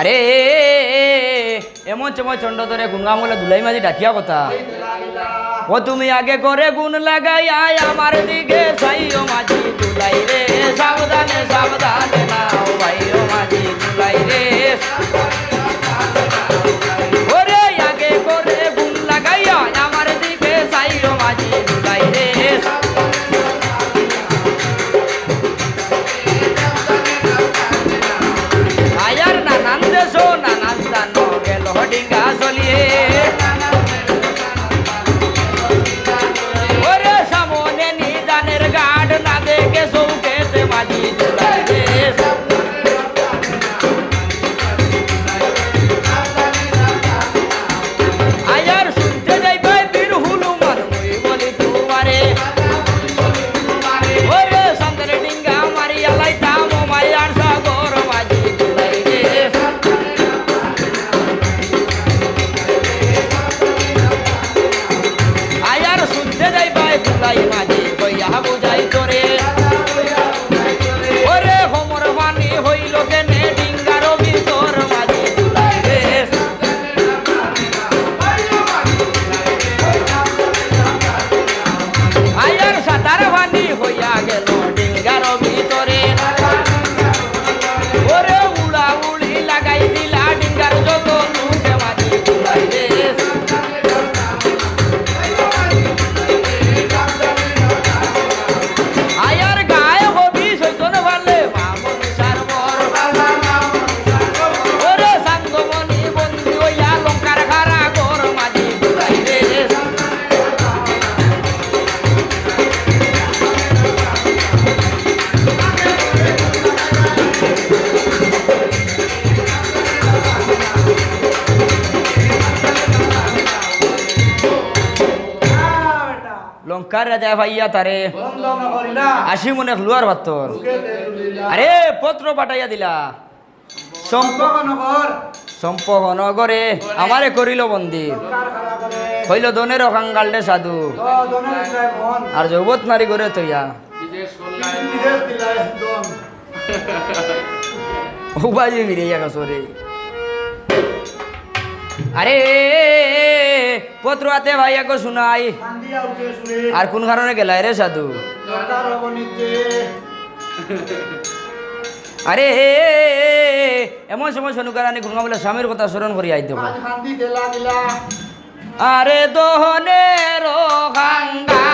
আরে এমন চময় চন্ড ধরে গুনগামলে ধুলাই মাঝি ডাকিয়া কথা ও তুমি আগে করে গুণ লাগাই আয় আমার দিকে সাইও মাঝি ধুলাই রে সাবধানে সাবধানে নাও ভাই ও মাঝি ধুলাই রে ওরে আগে করে গুণ লাগাই আয় আমার দিকে সাইও মাঝি ধুলাই রে আয়ার নানান দেশ নানান স্থান গেল ডিঙ্গা চলিয়ে ওরে সামনে নিদানের গাড না দেখে চৌকেতে মাঝি ধুলাই রে আয়ার শুনতে যাইবে বীর হুলুমান মুই বলি তোমারে ওরে সন্দের ডিঙ্গা মারিয়া লাইতাম মায়ার সাগর মাঝি ধুলাই রে আয়ার শুনতে যাইবে ধুলাই মাঝি কইয়া বুঝাই তোরে ওরে হোমর পানি হইল কেনে ডিঙ্গার ভিতর মাঝি ধুলাই রে আয়ার সাঁতার পানি হইয়া গেল ডিঙ্গার ভিতরে ওরে উড়া উড়ি লাগাই দিলা ডিঙ্গার যত লুকে মাঝি ধুলাই রে আয়ার গায়ে হবি সৈতন ভালে মামন সারবর ওরে সাঙ্গমণি বন্দি হইয়া লঙ্কার খারা গোর মাঝি ধুলাই রে লঙ্কার রাজা ভাইয়া তারে আশি মনে লুয়ার ভাত্তর আরে পত্র পাঠাইয়া দিলা সম্পনগরে আমারে করিল বন্দি হইল দনের অকাঙ্গালডে সাধু আর যৌবত নারী করে তৈয়া উবাজি মিরিয়া গছরে আরে পত্র হাতে ভাইয়া গো শুনাই আর কোন কারণে গেলাই রে সাধু আরে এমন সময় শনুকারানি ঘুমা বলে স্বামীর কথা স্মরণ করি আই দেব আরে দহনের খাঙ্গা